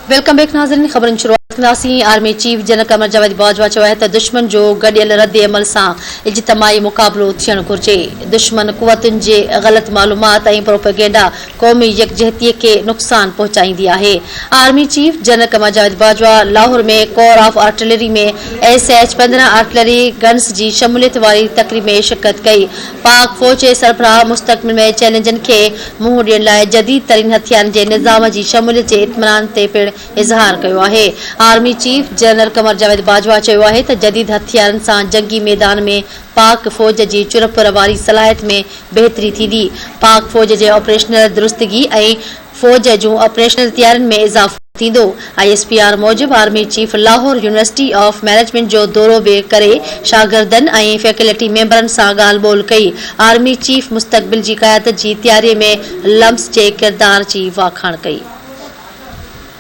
Welcome back नाज़रीन। ख़बरनि शुरूआत कंदासीं। Army chief general Qamar Javed Bajwa चयो आहे त दुश्मन जो गडियल रद्द अमल सां इज्तमाही मुक़ाबिलो थियणु घुरिजे। दुश्मन कुवतुनि जे ग़लत मालूमात ऐं प्रोपेगेंडा क़ौमी यकजहतीअ खे नुक़सान पहुचाईंदी आहे। Army chief general Qamar Javed Bajwa Lahore में कोर ऑफ आर्टिलरी में SH-15 आर्टिलरी गन्स जी शमूलियत वारी तक़रीब में शिरकत कई। पाक फ़ौज जे सरबराह मुस्तक़बिल में चैलेंजनि खे मुंहुं ॾियण लाइ जदीद तरीन हथियारनि जे निज़ाम जी शमूलियत जे इत्मीनान ते पिणु इज़हार कयो आहे। Army chief general Qamar Javed Bajwa चयो आहे त जदीद हथियारनि सां जंगी मैदान में पाक फ़ौज जी चुरपुर वारी सलाहियत में बहितरी थींदी। पाक फ़ौज जे ऑपरेशनल दुरुस्तगी ऐं फ़ौज जूं ऑपरेशनल तैयारियुनि में इज़ाफ़ो थींदो। ISPR मूजिबि army chief Lahore university of management जो दौरो बि करे शागिर्दनि ऐं फैकल्टी मेंबरनि सां ॻाल्हि ॿोल कई। आर्मी चीफ मुस्तक़बिल जी क़यादत जी तैयारीअ में लम्स जे किरदार जी वाखाण कई।